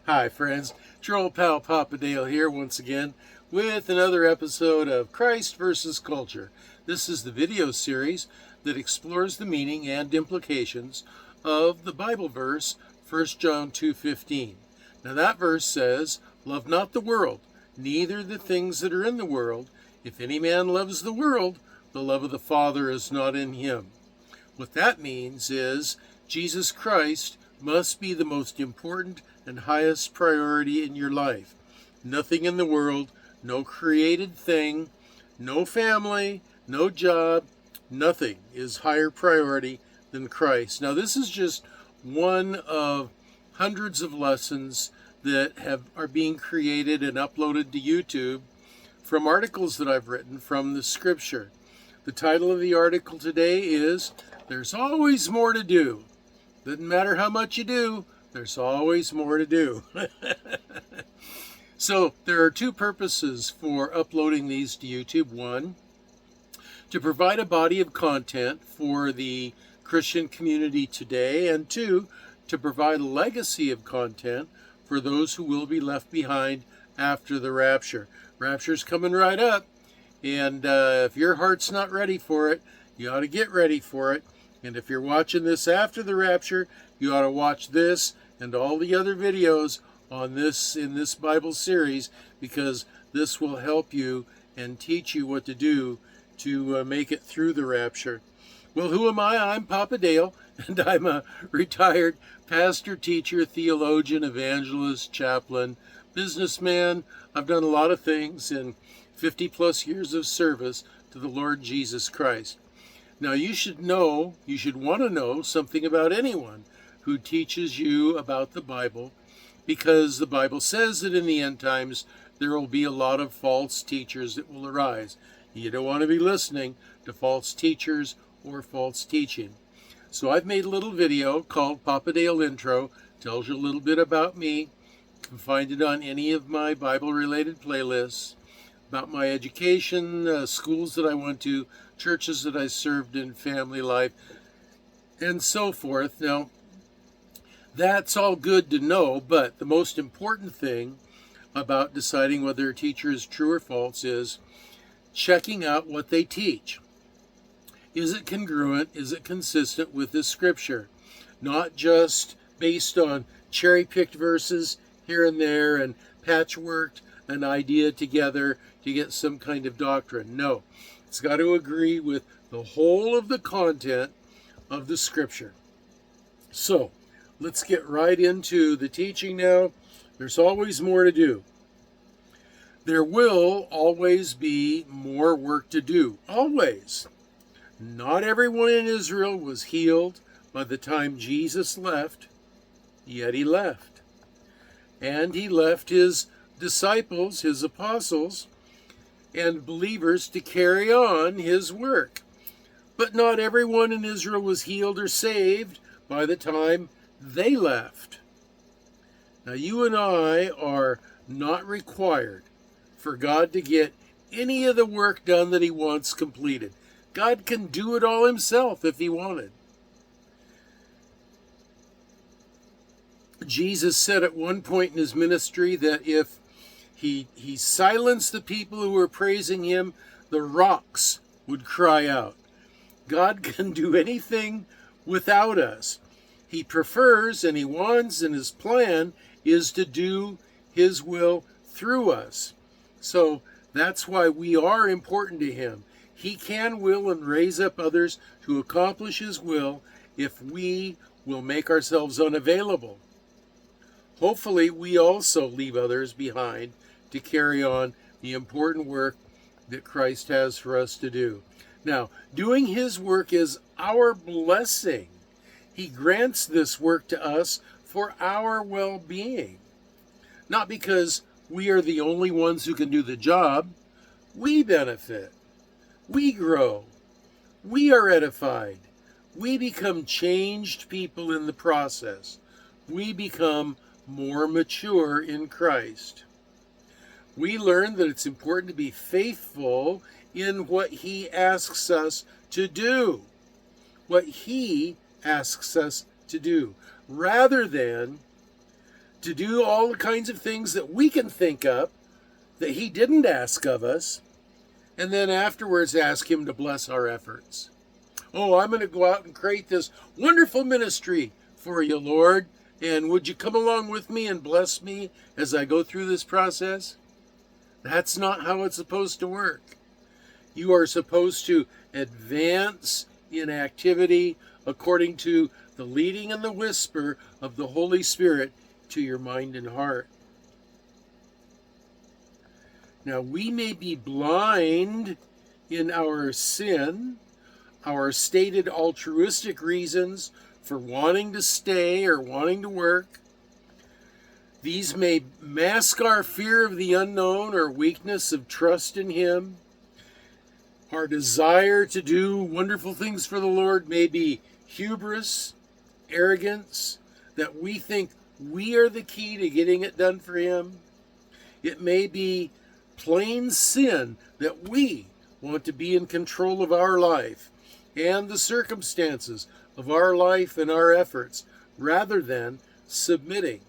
Hi, friends. Your old pal Papa Dale here once again with another episode of Christ versus Culture. This is the video series that explores the meaning and implications of the Bible verse 1 John 2:15. Now that verse says, "Love not the world, neither the things that are in the world. If any man loves the world, the love of the Father is not in him." What that means is Jesus Christ must be the most important and highest priority in your life. Nothing in the world, no created thing, no family, no job, nothing is higher priority than Christ. Now, this is just one of hundreds of lessons that are being created and uploaded to YouTube from articles that I've written from the scripture. The title of the article today is "There's Always More to Do." Doesn't matter how much you do, there's always more to do. So there are two purposes for uploading these to YouTube. One, to provide a body of content for the Christian community today, and two, to provide a legacy of content for those who will be left behind after the rapture. Rapture's coming right up, and if your heart's not ready for it, you ought to get ready for it. And if you're watching this after the rapture, you ought to watch this and all the other videos on this in this Bible series, because this will help you and teach you what to do to make it through the rapture. Well, who am I? I'm Papa Dale, and I'm a retired pastor, teacher, theologian, evangelist, chaplain, businessman. I've done a lot of things in 50 plus years of service to the Lord Jesus Christ. Now, you should want to know something about anyone who teaches you about the Bible, because the Bible says that in the end times there will be a lot of false teachers that will arise. You don't want to be listening to false teachers or false teaching. So I've made a little video called Papa Dale Intro. Tells you a little bit about me. You can find it on any of my Bible-related playlists, about my education, schools that I went to, churches that I served in, family life, and so forth. Now, that's all good to know, but the most important thing about deciding whether a teacher is true or false is checking out what they teach. Is it congruent? Is it consistent with the scripture? Not just based on cherry-picked verses here and there and patchworked an idea together to get some kind of doctrine. No, it's got to agree with the whole of the content of the scripture. So let's get right into the teaching now. There's always more to do. There will always be more work to do. Always. Not everyone in Israel was healed by the time Jesus left, yet he left. And he left his disciples, his apostles, and believers to carry on his work. But not everyone in Israel was healed or saved by the time they left. Now, you and I are not required for God to get any of the work done that he wants completed. God can do it all himself if he wanted. Jesus said at one point in his ministry that if he silenced the people who were praising him, the rocks would cry out. God can do anything without us. He prefers and he wants, and his plan is to do his will through us. So that's why we are important to him. He can, will, and raise up others to accomplish his will if we will make ourselves unavailable. Hopefully, we also leave others behind to carry on the important work that Christ has for us to do. Now, doing his work is our blessing. He grants this work to us for our well-being. Not because we are the only ones who can do the job. We benefit. We grow. We are edified. We become changed people in the process. We become more mature in Christ. We learn that it's important to be faithful in what he asks us to do. What he asks us to do, rather than to do all the kinds of things that we can think up that he didn't ask of us, and then afterwards ask him to bless our efforts. Oh, I'm going to go out and create this wonderful ministry for you, Lord, and would you come along with me and bless me as I go through this process? That's not how it's supposed to work. You are supposed to advance in activity according to the leading and the whisper of the Holy Spirit to your mind and heart. Now, we may be blind in our sin, our stated altruistic reasons for wanting to stay or wanting to work. These may mask our fear of the unknown or weakness of trust in Him. Our desire to do wonderful things for the Lord may be hubris, arrogance, that we think we are the key to getting it done for Him. It may be plain sin that we want to be in control of our life and the circumstances of our life and our efforts rather than submitting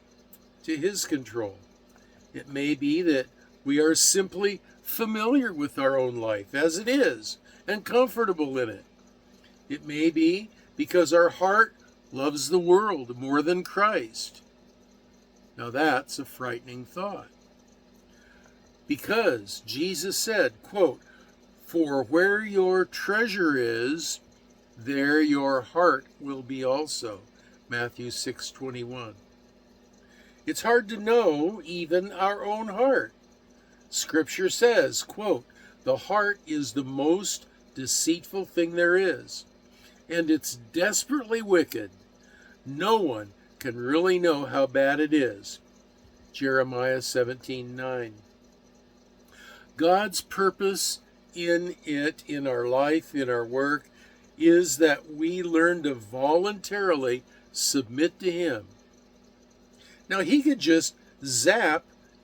to His control. It may be that we are simply familiar with our own life as it is and comfortable in it. It may be because our heart loves the world more than Christ. Now that's a frightening thought. Because Jesus said, quote, "For where your treasure is, there your heart will be also." Matthew 6:21. It's hard to know even our own heart. Scripture says, quote, "The heart is the most deceitful thing there is, and it's desperately wicked. No one can really know how bad it is." Jeremiah 17:9. God's purpose in it, in our life, in our work, is that we learn to voluntarily submit to Him. Now, He could just zap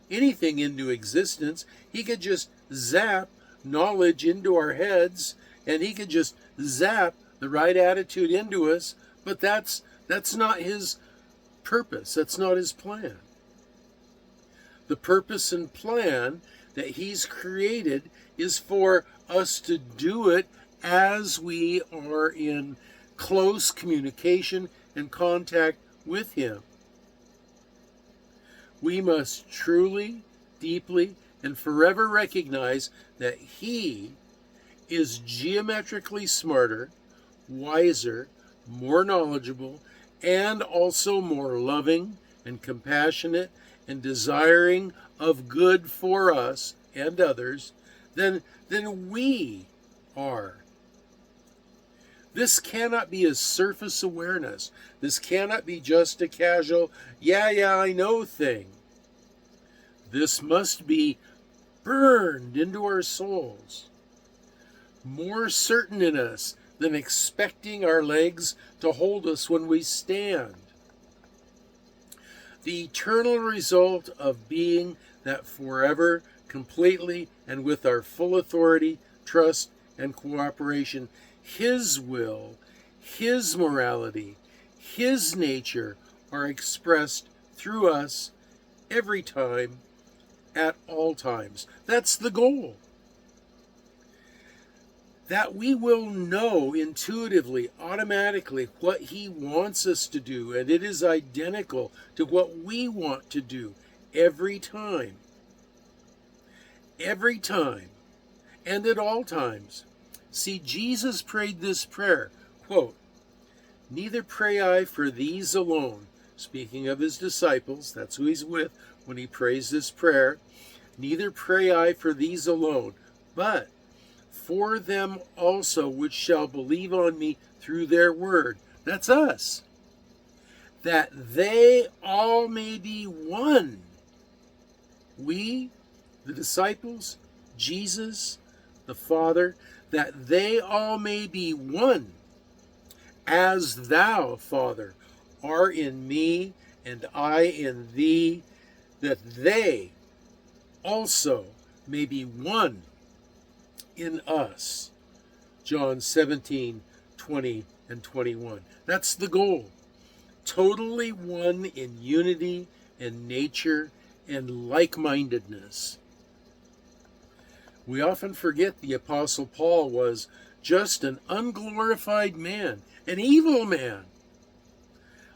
anything into existence. He could just zap knowledge into our heads, and He could just zap the right attitude into us, but that's not His purpose. That's not His plan. The purpose and plan that He's created is for us to do it as we are in close communication and contact with Him. We must truly, deeply, and forever recognize that He is geometrically smarter, wiser, more knowledgeable, and also more loving and compassionate and desiring of good for us and others than we are. This cannot be a surface awareness. This cannot be just a casual, yeah, I know thing. This must be burned into our souls, more certain in us than expecting our legs to hold us when we stand. The eternal result of being that forever, completely, and with our full authority, trust, and cooperation, His will, His morality, His nature are expressed through us every time, at all times. That's the goal. That we will know intuitively, automatically, what He wants us to do, and it is identical to what we want to do every time. Every time, and at all times. See, Jesus prayed this prayer, quote, "Neither pray I for these alone," speaking of His disciples, that's who He's with when He prays this prayer, "Neither pray I for these alone, but for them also which shall believe on me through their word." That's us. "That they all may be one." We, the disciples, Jesus, the Father, "that they all may be one, as thou, Father, art in me, and I in thee, that they also may be one in us." John 17:20 and 21. That's the goal. Totally one in unity and nature and like-mindedness. We often forget the Apostle Paul was just an unglorified man, an evil man.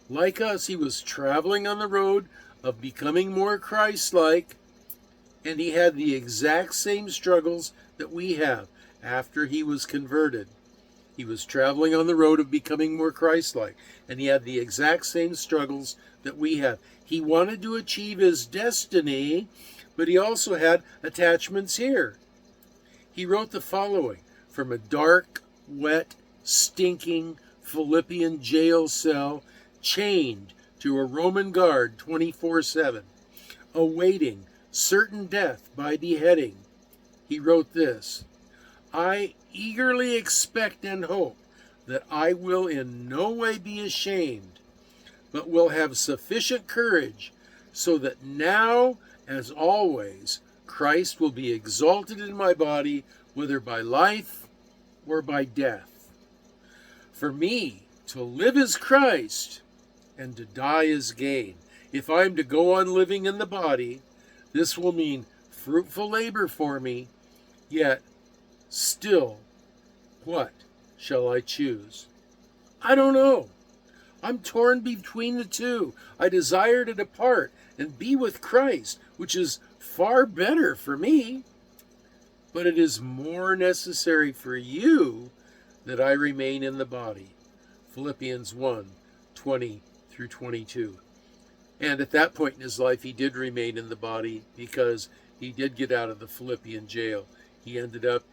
Like us, he was traveling on the road of becoming more Christ-like, and he had the exact same struggles that we have after he was converted. He was traveling on the road of becoming more Christ-like, and he had the exact same struggles that we have. He wanted to achieve his destiny, but he also had attachments here. He wrote the following from a dark, wet, stinking Philippian jail cell, chained to a Roman guard 24/7, awaiting certain death by beheading. He wrote this: I eagerly expect and hope that I will in no way be ashamed, but will have sufficient courage, so that now, as always, Christ will be exalted in my body, whether by life or by death. For me, to live is Christ, and to die is gain. If I'm to go on living in the body, this will mean fruitful labor for me, yet still, what shall I choose? I don't know. I'm torn between the two. I desire to depart and be with Christ, which is far better for me. But it is more necessary for you that I remain in the body. Philippians 1:20 through 22. And at that point in his life, he did remain in the body because he did get out of the Philippian jail. He ended up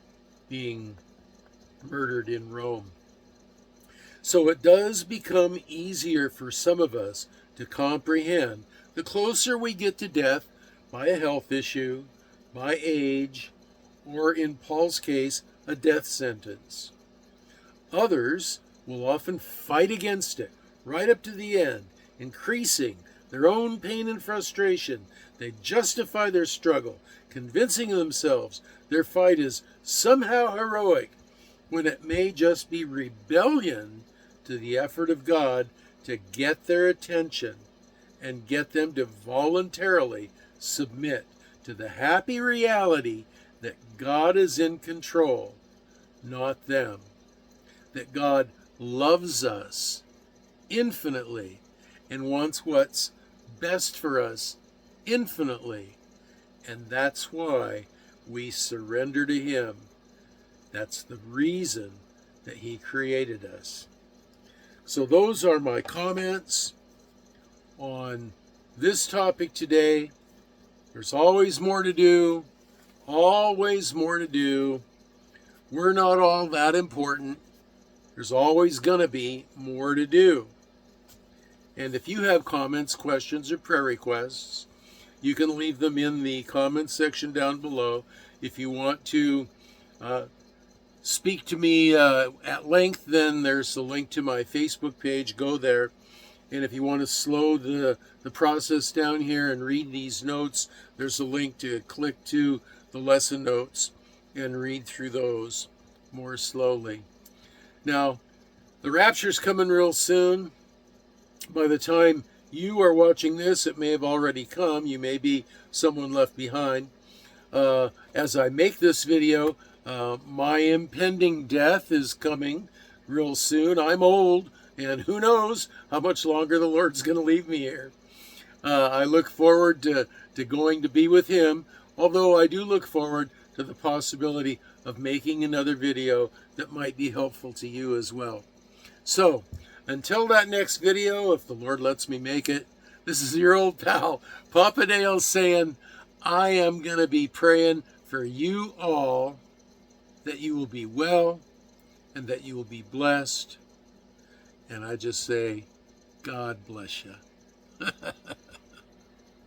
being murdered in Rome. So it does become easier for some of us to comprehend the closer we get to death by a health issue, by age, or in Paul's case, a death sentence. Others will often fight against it right up to the end, increasing their own pain and frustration. They justify their struggle, convincing themselves their fight is somehow heroic, when it may just be rebellion to the effort of God to get their attention and get them to voluntarily submit to the happy reality that God is in control, not them. That God loves us infinitely and wants what's best for us infinitely. And that's why we surrender to Him. That's the reason that He created us. So those are my comments on this topic today. There's always more to do. Always more to do. We're not all that important. There's always going to be more to do. And if you have comments, questions, or prayer requests, you can leave them in the comments section down below. If you want to speak to me at length, then there's a link to my Facebook page. Go there. And if you want to slow the process down here and read these notes, there's a link to click to the lesson notes and read through those more slowly. Now, the rapture's coming real soon. By the time you are watching this, it may have already come. You may be someone left behind. As I make this video, my impending death is coming real soon. I'm old, and who knows how much longer the Lord's going to leave me here. I look forward to going to be with Him, although I do look forward to the possibility of making another video that might be helpful to you as well. So, until that next video, if the Lord lets me make it, this is your old pal, Papa Dale, saying, I am going to be praying for you all, that you will be well and that you will be blessed. And I just say, God bless you.